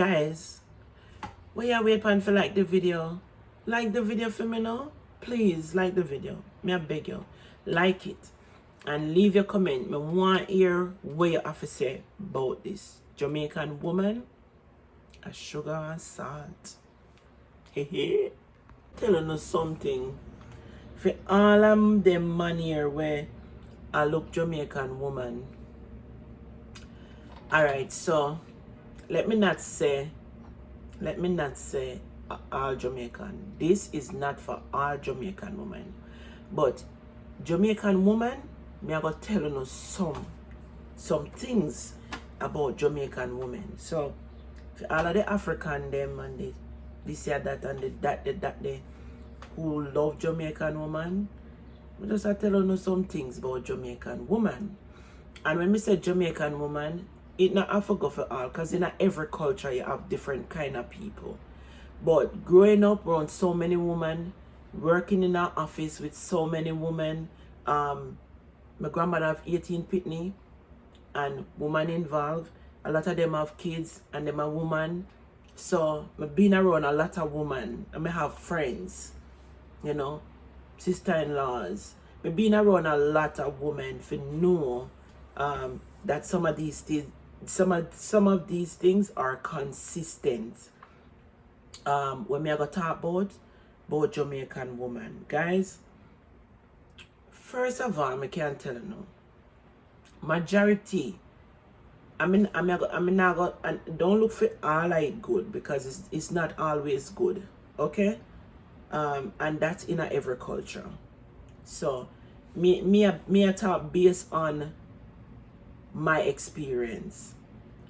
Guys, when you wait for like the video, like the video for me now. Please like the video. Me I beg you. Like it. And leave your comment. Me want to hear what you have to say about this Jamaican woman. A sugar and salt. Hehe. Telling you something. For all of them man here where I look Jamaican woman. Alright, so let me not say all Jamaican. This is not for all Jamaican women. But Jamaican woman, me I got telling you some things about Jamaican women. So for all of the African them and the this year that and the that they who love Jamaican woman, I just I tell you some things about Jamaican woman. And when we say Jamaican woman, it not I forgot for all, because in every culture you have different kind of people. But growing up around so many women, working in an office with so many women, my grandmother have 18 pitney and woman involved. A lot of them have kids and them are woman. So I been around a lot of women and I have friends, you know, sister-in-laws. I been around a lot of women for know that some of these things, some of these things are consistent. When me I go talk about Jamaican woman, guys. First of all, I can't tell you no. Majority, not go, and don't look for all like good, because it's not always good, okay? And that's in every culture. So me I talk based on my experience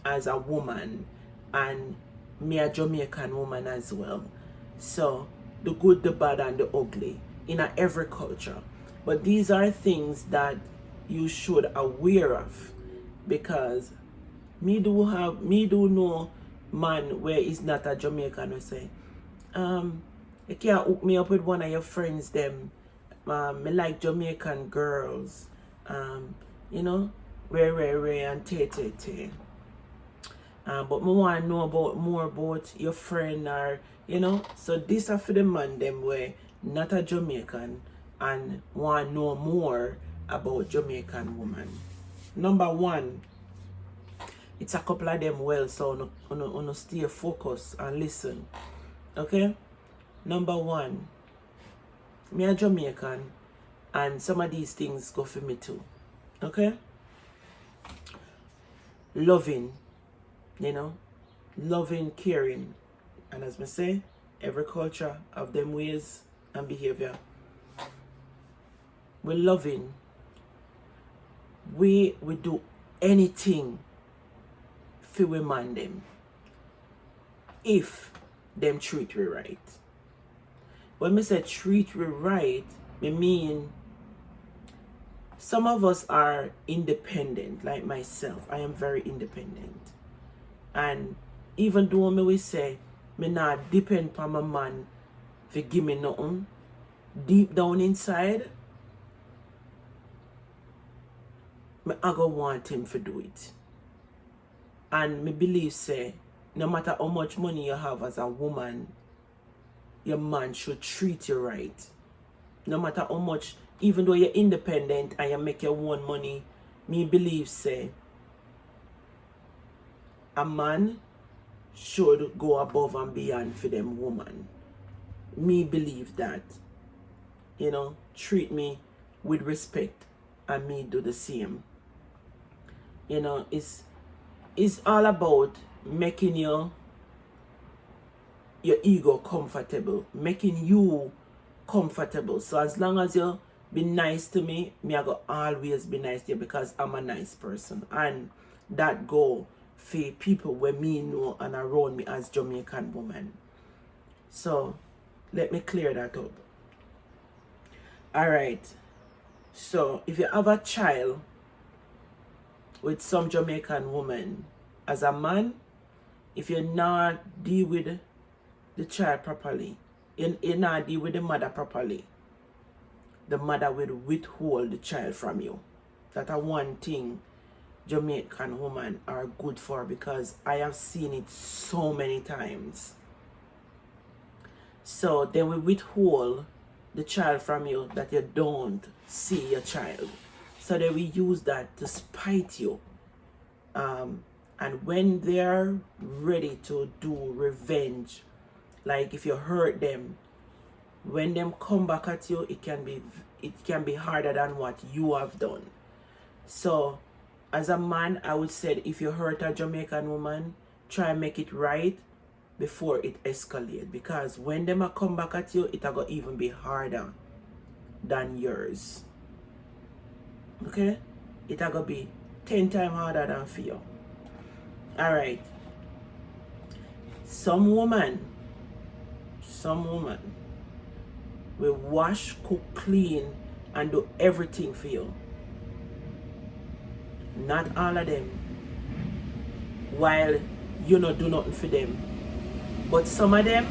as a woman, and me a Jamaican woman as well. So the good, the bad, and the ugly in every culture. But these are things that you should aware of, because me do know man where is not a Jamaican who say, you can't hook me up with one of your friends them. Me like Jamaican girls. You know, Ray and Tay. But me want to know more about your friend, or you know. So this are for the man them where not a Jamaican and want to know more about Jamaican woman. Number one, it's a couple of them well, so on stay focused and listen. Okay? Number one, me a Jamaican, and some of these things go for me too. Okay? Loving, you know, loving, caring. And as I say, every culture have them ways and behavior. We're loving. We do anything for we man them, if them treat we right. When me say treat we right, me mean some of us are independent, like myself. I am very independent. And even though me we say me not depend on my man for give me nothing, deep down inside, I go want him to do it. And me believe say, no matter how much money you have as a woman, your man should treat you right. No matter how much, even though you're independent and you make your own money, me believe say, a man should go above and beyond for them woman. Me believe that. You know, treat me with respect and me do the same. You know, it's all about making your ego comfortable, making you comfortable. So as long as you be nice to me, I go always be nice to you, because I'm a nice person. And that go for people where me know and around me as Jamaican woman. So let me clear that up. Alright. So if you have a child with some Jamaican woman, as a man, if you not deal with the child properly, you not deal with the mother properly, the mother will withhold the child from you. That's one thing Jamaican women are good for, because I have seen it so many times. So they will withhold the child from you, that you don't see your child. So they will use that to spite you. And when they're ready to do revenge, like if you hurt them, when them come back at you, it can be harder than what you have done. So as a man, I would say, if you hurt a Jamaican woman, try and make it right before it escalates, because when them a come back at you, it will even be harder than yours. Okay? It will be 10 times harder than for you. Alright. Some woman will wash, cook, clean, and do everything for you. Not all of them. While you not do nothing for them. But some of them,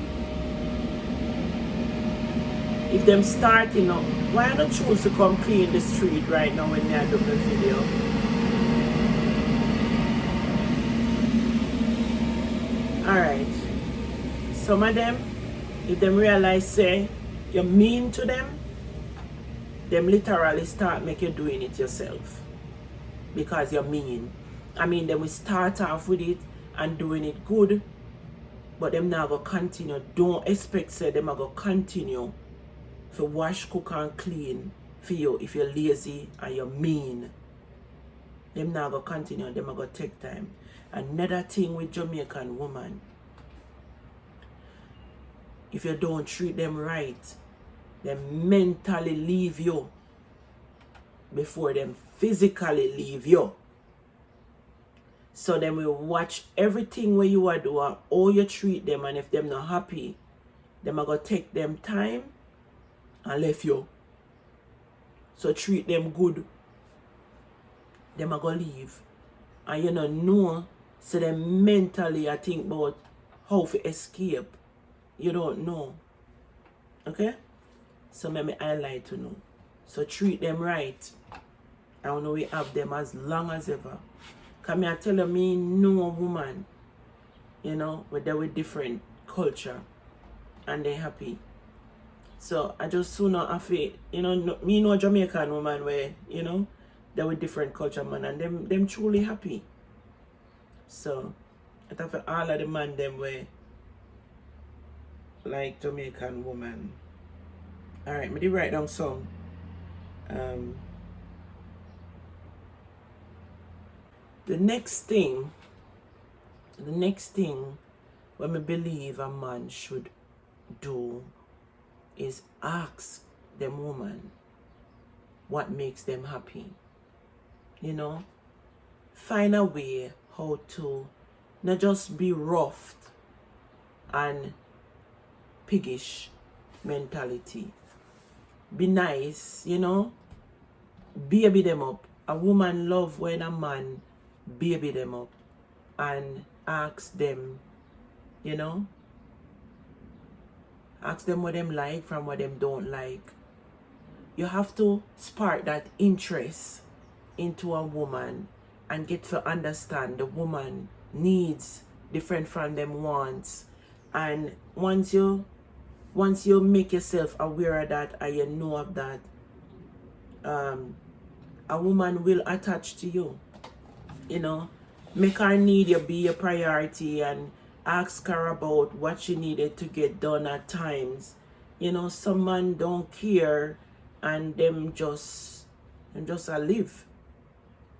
if them starting up, why not choose to come clean the street right now when they are doing the video? Alright. Some of them, if them realize, say, you're mean to them, them literally start make you doing it yourself. Because you're mean. I mean, they will start off with it and doing it good, but them now go continue. Don't expect, say, them go continue to wash, cook, and clean for you if you're lazy and you're mean. Them now go continue. Them go take time. Another thing with Jamaican woman, if you don't treat them right, they mentally leave you before them physically leave you. So them will watch everything where you are doing, how you treat them, and if them not happy, them are gonna take them time and left you. So treat them good. Them are gonna leave. And you don't know, so them mentally I think about how to escape. You don't know. Okay? So maybe I like to know. So treat them right. I want to we have them as long as ever. Because I tell you, me know a woman, you know, where they with different culture and they happy. So I just sooner have it, you know, me know a Jamaican woman where, you know, they with different culture, man, and them truly happy. So I thought for all of the man them where like Jamaican woman. Alright, me did write down some. The next thing when I believe a man should do is ask them woman what makes them happy. You know? Find a way how to not just be rough and piggish mentality. Be nice, you know? Baby them up. A woman love when a man baby them up and ask them, you know? Ask them what them like from what them don't like. You have to spark that interest into a woman and get to understand the woman needs different from them wants. And once you make yourself aware of that and you know of that, a woman will attach to you. You know, make her need you be a priority and ask her about what she needed to get done at times. You know, some man don't care and them just live.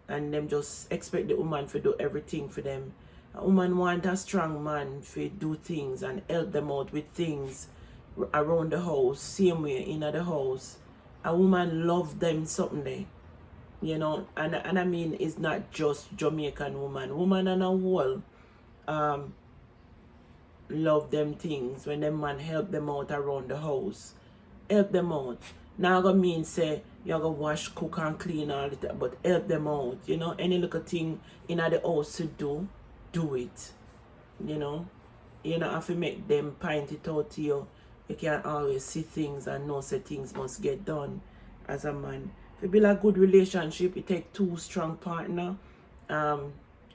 And them just expect the woman to do everything for them. A woman want a strong man to do things and help them out with things around the house, same way in the house. A woman love them something there. You know, and I mean it's not just Jamaican woman. Woman and a whole love them things when them man help them out around the house. Help them out. Now gonna mean say you gotta wash, cook and clean all the time, but help them out. You know, any little thing in the house to do it. You know. You don't have to make them point it out to you. You can't always see things and know say things must get done as a man. If it build a good relationship, it take two strong partners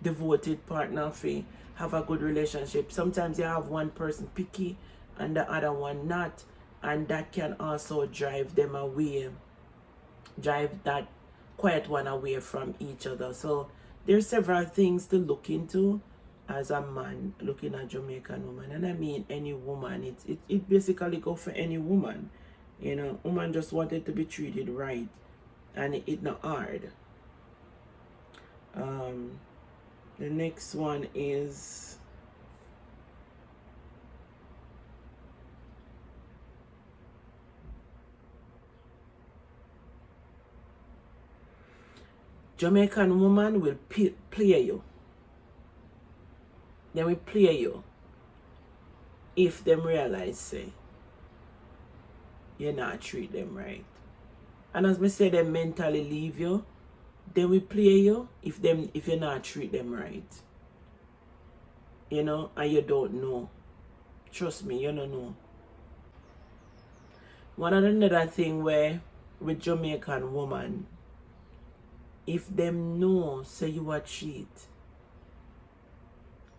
devoted partner for have a good relationship. Sometimes you have one person picky and the other one not, and that can also drive them away, drive that quiet one away from each other. So there's several things to look into as a man looking at Jamaican woman, and I mean any woman. It basically go for any woman. You know, woman just wanted to be treated right, and it not hard. The next one is Jamaican woman will play you. They will play you if them realize say you not treat them right. And as me say, them mentally leave you, they will play you if you not treat them right. You know, and you don't know. Trust me, you don't know. One another thing where with Jamaican woman, if them know say you a cheat,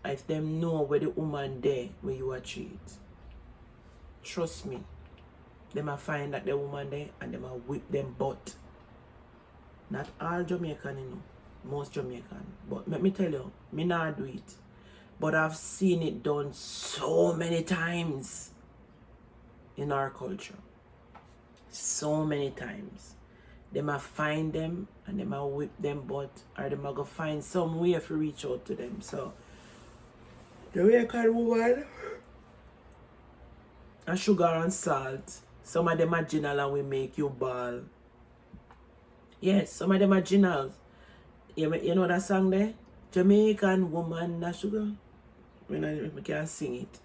if them know where the woman there where you a cheat, trust me, them a find that the woman there and them a whip them butt. Not all Jamaican, you know, most Jamaican. But let me tell you, me not do it. But I've seen it done so many times in our culture. So many times. Them a find them and them a whip them butt, or them a go find some way to reach out to them. So Jamaican woman, and sugar and salt. Some of them are genial and we make you ball. Yes, some of them are genial. You know that song there? Jamaican woman, that sugar. I can't sing it.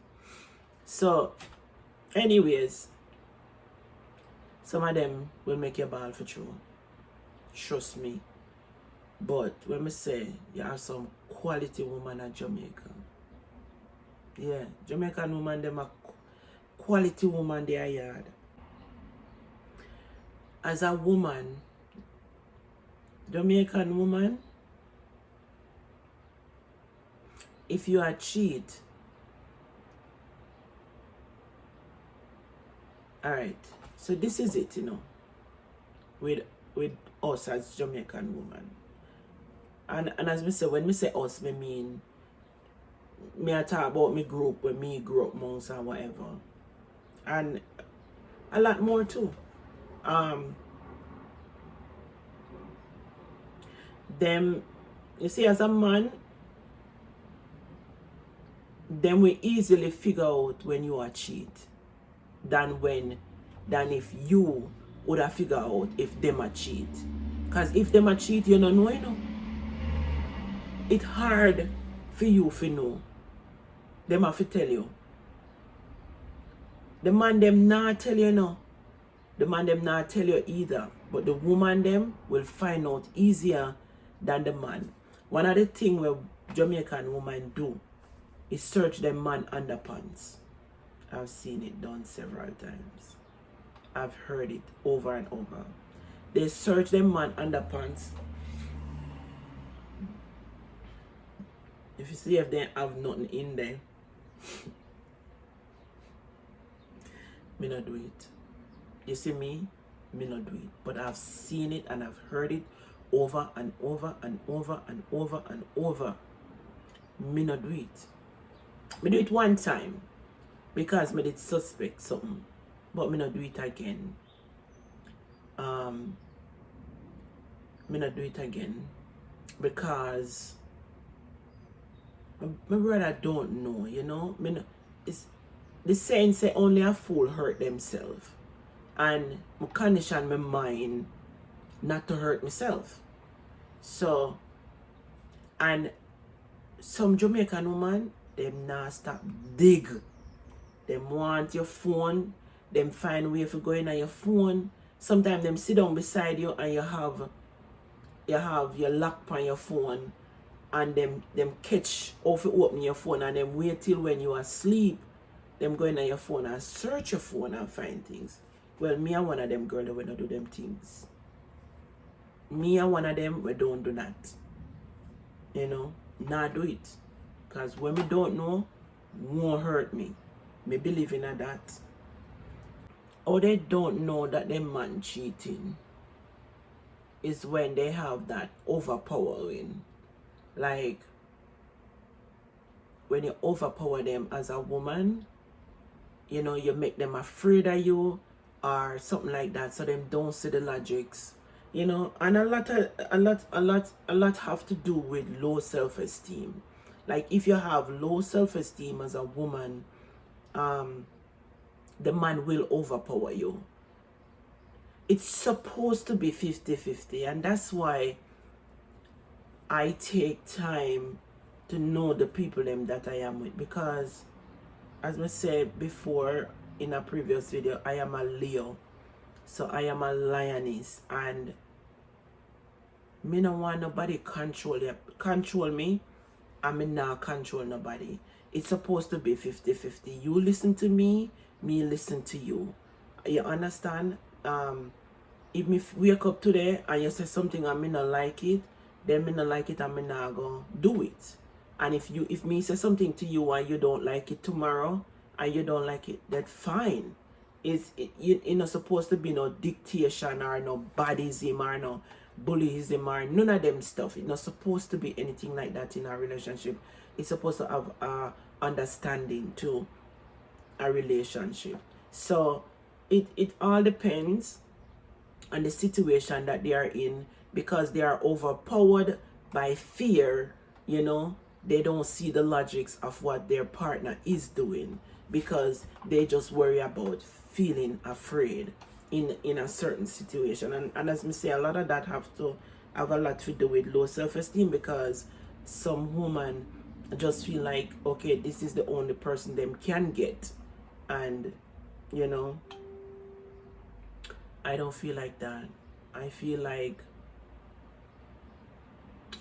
So, anyways, some of them will make you ball for true. Trust me. But when I say you have some quality woman at Jamaica. Yeah, Jamaican woman, them are quality woman they are yard. As a woman, Jamaican woman, if you are cheat, alright, so this is it, you know, with us as Jamaican woman. And as me say, when me say us, me mean, me I talk about me group, when me grew up monks or whatever. And a lot more too. Them, you see, as a man, then we easily figure out when you are cheat than if you would have figured out if them are cheat. Because if them are cheat, you don't know, you know. It's hard for you to know. Them have to tell you. The man them not tell you no. The man them not tell you either. But the woman them will find out easier than the man. One of the things where Jamaican women do is search them man underpants. I've seen it done several times. I've heard it over and over. They search them man underpants. If you see if they have nothing in there, me not do it. You see me not do it. But I've seen it and I've heard it over and over and over and over and over. Me not do it. Me do it one time because me did suspect something, but me not do it again. Me not do it again because my brother don't know, you know. Me no, it's the saying say only a fool hurt themselves, and I condition my mind not to hurt myself. So, and some Jamaican woman, them not stop dig. Them want your phone, them find way for going on your phone. Sometimes them sit down beside you and you have your lock on your phone, and them catch off you open your phone, and them wait till when you are asleep, them going on your phone and search your phone and find things. Well, me and one of them girl that we don't do them things. Me and one of them we don't do that. You know, not do it. Because when we don't know, won't hurt me. Me believe in that. Or they don't know that their man cheating is when they have that overpowering. Like, when you overpower them as a woman, you know, you make them afraid of you or something like that, so them don't see the logics, you know. And a lot have to do with low self-esteem. Like, if you have low self-esteem as a woman, the man will overpower you. It's supposed to be 50-50, and that's why I take time to know the people them that I am with, because as I said before in a previous video, I am a Leo. So I am a lioness, and me no want nobody control me, and me not control nobody. It's supposed to be 50-50. You listen to me listen to you. You understand? If me wake up today and you say something and me not like it, then me not like it and me not go do it. And if me say something to you and you don't like it tomorrow and you don't like it, that's fine. You're not supposed to be no dictation or no badism or no bullyism or none of them stuff. It's not supposed to be anything like that in a relationship. It's supposed to have understanding to a relationship. So it all depends on the situation that they are in, because they are overpowered by fear. You know, they don't see the logics of what their partner is doing, because they just worry about feeling afraid in a certain situation. And as me say, a lot of that have a lot to do with low self-esteem, because some women just feel like, okay, this is the only person them can get. And you know, I don't feel like that. I feel like,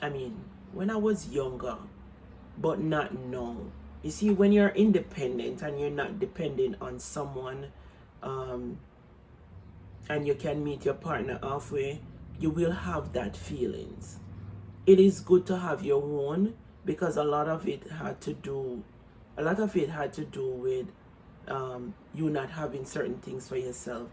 I mean, when I was younger, but not now. You see, when you're independent and you're not dependent on someone, and you can meet your partner halfway, you will have that feelings. It is good to have your own, because a lot of it had to do with you not having certain things for yourself.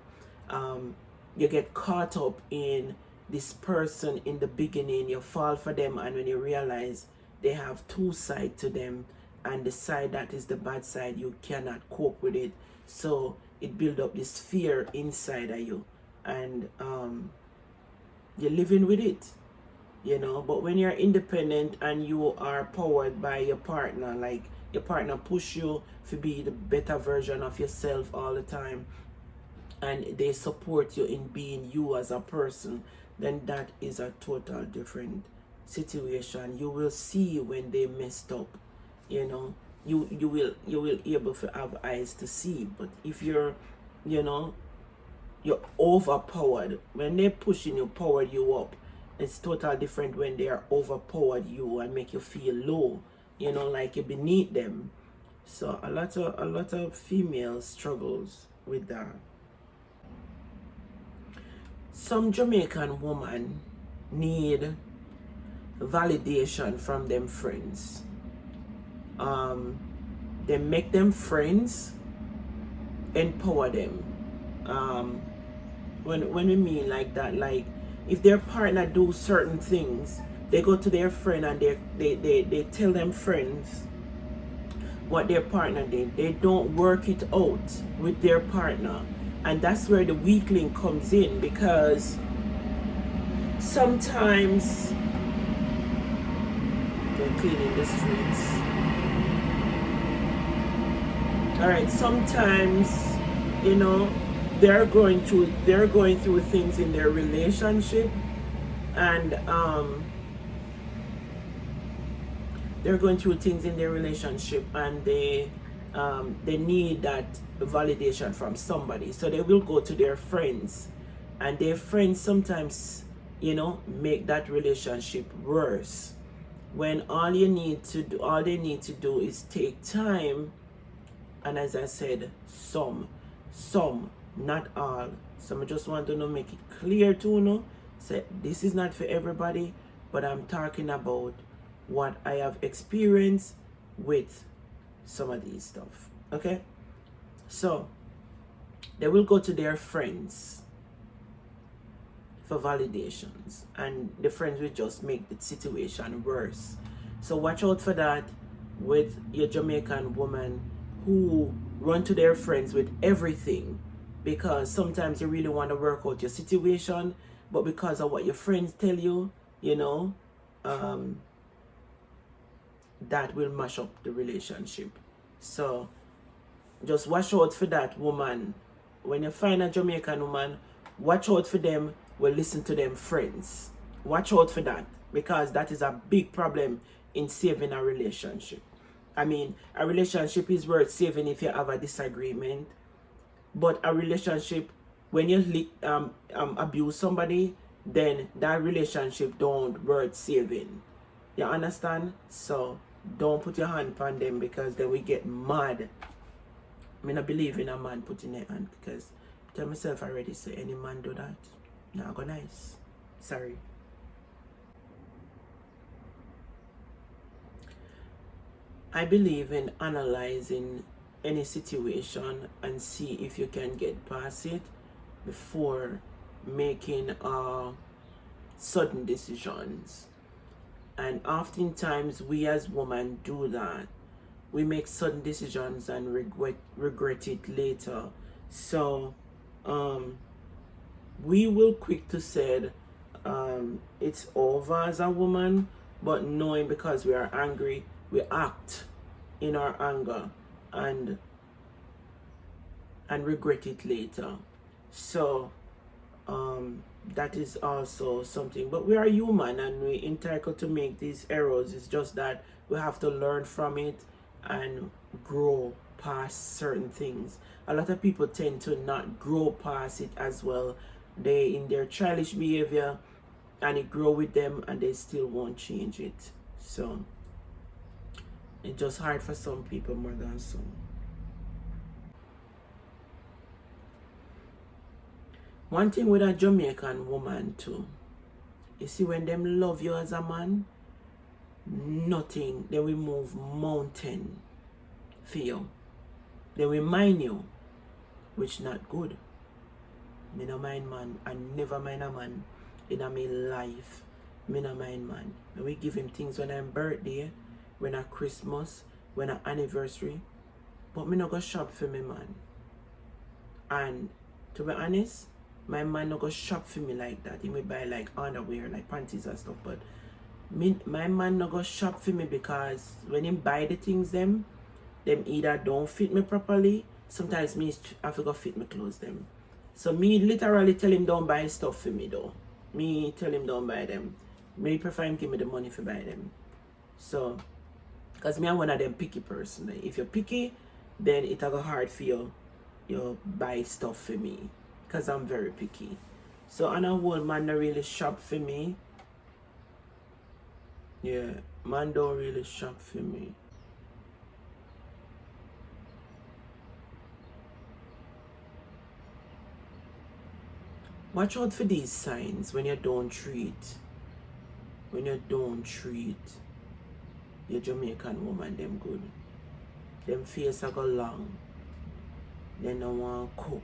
You get caught up in this person in the beginning, you fall for them, and when you realize they have two sides to them, and the side that is the bad side, you cannot cope with it. So it builds up this fear inside of you, and you're living with it, you know. But when you're independent and you are powered by your partner, like your partner push you to be the better version of yourself all the time, and they support you in being you as a person, then that is a total different situation. You will see when they messed up, you know. You will able to have eyes to see. But if you're, you know, you're overpowered, when they're pushing you, power you up, it's totally different when they are overpowered you and make you feel low, you know, like you're beneath them. So a lot of females struggles with that. Some Jamaican women need validation from them friends. They make them friends, empower them. When we mean like that, like if their partner do certain things, they go to their friend and they tell them friends what their partner did. They don't work it out with their partner. And that's where the weakling comes in, because sometimes they're cleaning the streets. All right, sometimes, you know, they're going through things in their relationship, and they're going through things in their relationship, and they need that validation from somebody. So they will go to their friends, and their friends sometimes, you know, make that relationship worse, when all they need to do is take time. And as I said, some, not all. So I just want to make it clear to you, say this is not for everybody, but I'm talking about what I have experienced with some of these stuff. Okay? So they will go to their friends for validations, and the friends will just make the situation worse. So watch out for that with your Jamaican woman who run to their friends with everything, because sometimes you really want to work out your situation, but because of what your friends tell you, that will mash up the relationship. So just watch out for that woman. When you find a Jamaican woman, watch out for them. Will listen to them friends. Watch out for that, because that is a big problem in saving a relationship. I mean, a relationship is worth saving if you have a disagreement, but a relationship, when you abuse somebody, then that relationship don't worth saving. You understand? So don't put your hand on them, because then we get mad. I mean, I believe in a man putting their hand, because I tell myself already, say any man do that, not go nice. Sorry. I believe in analyzing any situation and see if you can get past it before making sudden decisions. And oftentimes we as women do that. We make sudden decisions and regret it later. So we will quick to say it's over as a woman, but knowing because we are angry, we act in our anger and regret it later. So that is also something. But we are human and we entitled to make these errors. It's just that we have to learn from it and grow past certain things. A lot of people tend to not grow past it as well. They in their childish behavior, and it grow with them, and they still won't change it. So it's just hard for some people more than some. One thing with a Jamaican woman too, you see, when them love you as a man, nothing, they will move mountain for you. They will mind you, which not good. Me no mind man. I never mind a man in my life. Me no mind man. We give him things when I'm birthday, when a Christmas, when a anniversary. But me no go shop for me man. And to be honest, my man no go shop for me like that. He may buy like underwear, like panties and stuff. But my man no go shop for me, because when he buy the things them either don't fit me properly. Sometimes me I have to go fit me clothes them. So me literally tell him don't buy stuff for me though. Me tell him don't buy them. Me prefer him give me the money for buy them. So, because me I'm one of them picky person. If you're picky, then it'll go hard for you buy stuff for me. Because I'm very picky. So on a whole, man don't really shop for me. Yeah, man don't really shop for me. Watch out for these signs when you don't treat your Jamaican woman them good. Them face a go long. They no want cook.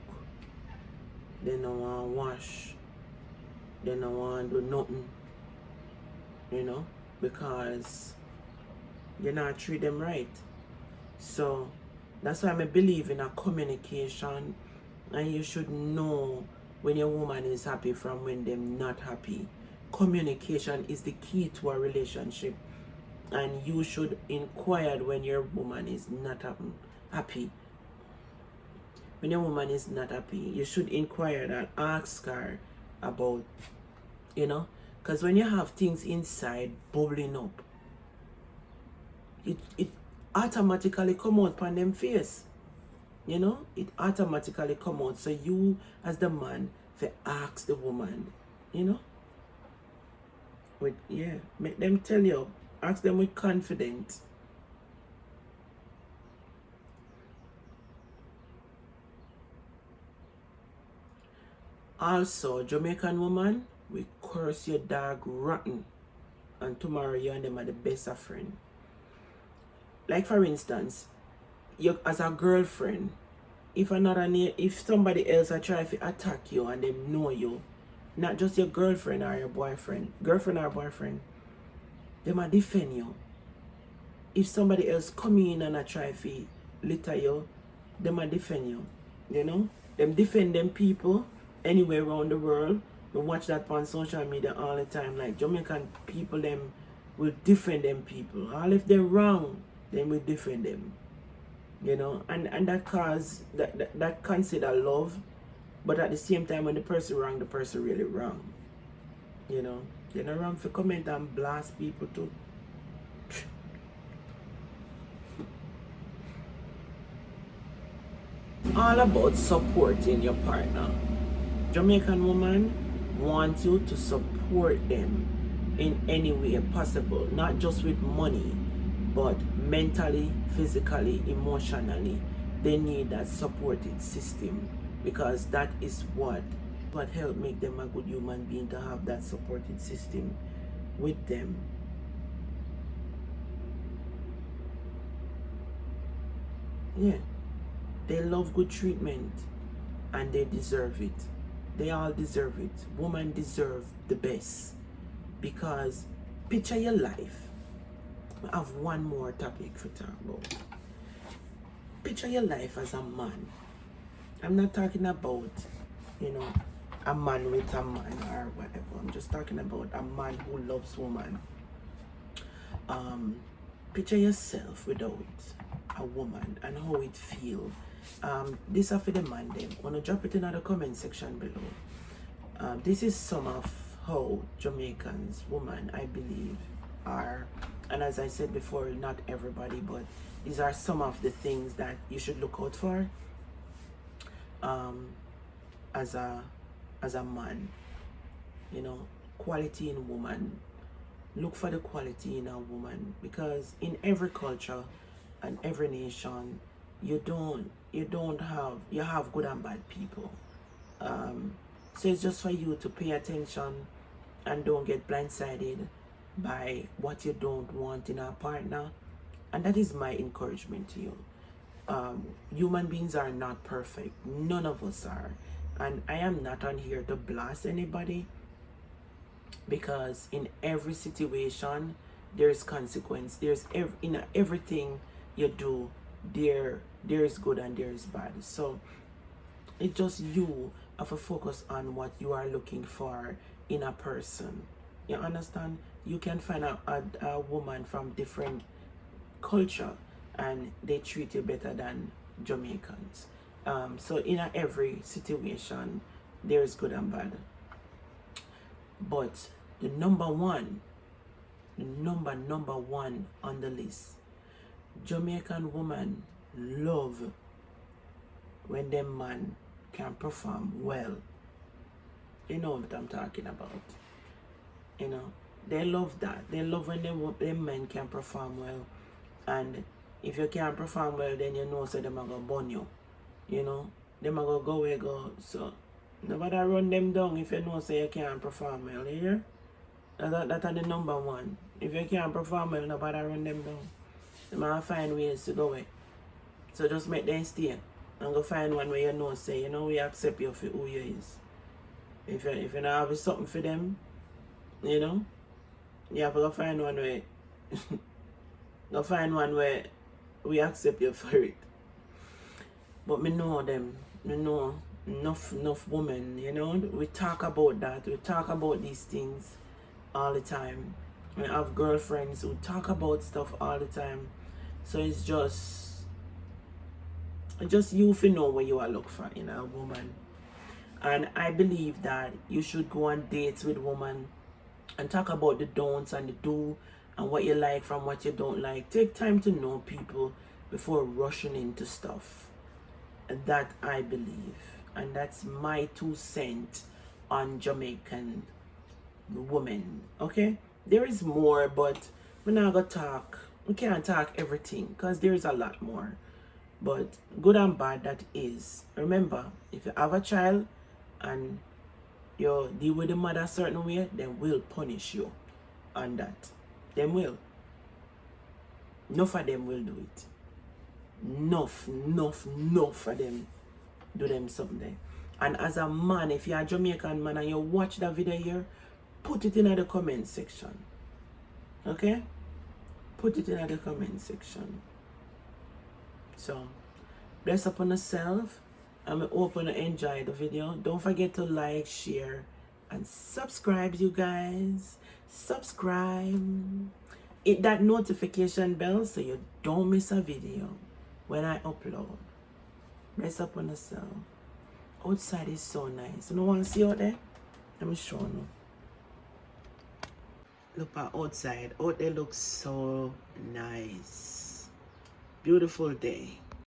They no want wash. They no want do nothing. Because you not treat them right. So that's why I believe in a communication, and you should know when your woman is happy from when them not happy. Communication is the key to a relationship, and you should inquire when your woman is not happy. When your woman is not happy, you should inquire and ask her about, because when you have things inside bubbling up, it automatically come out on them face. It automatically come out. So you as the man for ask the woman, make them tell you, ask them with confidence. Also, Jamaican woman, we curse your dog rotten and tomorrow you and them are the best of friends. Like for instance, you as a girlfriend, if somebody else are trying to attack you and them know you, not just your girlfriend or your boyfriend, they might defend you. If somebody else come in and I try to litter you, they might defend you. You know? Them defend them people anywhere around the world. We watch that on social media all the time. Like Jamaican people, them will defend them people. All if they're wrong, then we defend them. You know, and that cause that consider love, but at the same time when the person wrong, the person really wrong. You know, they're not wrong for comment and blast people too. All about supporting your partner. Jamaican woman wants you to support them in any way possible, not just with money, but mentally, physically, emotionally. They need that supported system because that is what help make them a good human being, to have that supported system with them. Yeah, they love good treatment and they deserve it. They all deserve it. Women deserve the best because picture your life. I have one more topic to talk about. Picture your life as a man. I'm not talking about, a man with a man or whatever. I'm just talking about a man who loves woman. Picture yourself without a woman and how it feels. This is for the man then. Wanna drop it in the comment section below. This is some of how Jamaicans women, I believe, are, and as I said before, not everybody, but these are some of the things that you should look out for as a man. Quality in woman. Look for the quality in a woman, because in every culture and every nation, you have good and bad people. So it's just for you to pay attention and don't get blindsided by what you don't want in a partner. And that is my encouragement to you. Human beings are not perfect. None of us are. And I am not on here to blast anybody, because in every situation there is consequence. In everything you do, there is good and there is bad. So it's just you have to focus on what you are looking for in a person. You understand? You can find a woman from different culture and they treat you better than Jamaicans. So in every situation there is good and bad. But the number one on the list, Jamaican woman love when them man can perform well. You know what I'm talking about. They love that. They love when them men can perform well. And if you can't perform well, then so them are gonna burn you. Them are gonna go where go. So nobody run them down if you say you can't perform well. You hear? That's the number one. If you can't perform well, nobody run them down. They might find ways to go away. So just make them stay and go find one where say, we accept you for who you is. If you don't have something for them, you have to go find one where we accept you for it. But me know them. Me know enough women, we talk about that. We talk about these things all the time. I have girlfriends who talk about stuff all the time. So it's just you if you know what you are looking for in a woman. And I believe that you should go on dates with women and talk about the don'ts and the do and what you like from what you don't like. Take time to know people before rushing into stuff. That I believe. And that's my 2 cents on Jamaican women. Okay? There is more, but we're not gonna talk. We can't talk everything because there is a lot more. But good and bad, that is. Remember, if you have a child and you deal with the mother a certain way, then we'll punish you. on that. Them will. Enough of them will do it. Enough of them do them something. And as a man, if you're a Jamaican man and you watch that video here, put it in the comment section. Okay? Put it in the comment section. So, bless upon yourself. I hope you enjoy the video. Don't forget to like, share, and subscribe, you guys. Subscribe. Hit that notification bell so you don't miss a video when I upload. Bless upon yourself. Outside is so nice. You don't want to see out there? Let me show you. Look at outside. Out there looks so nice. Beautiful day.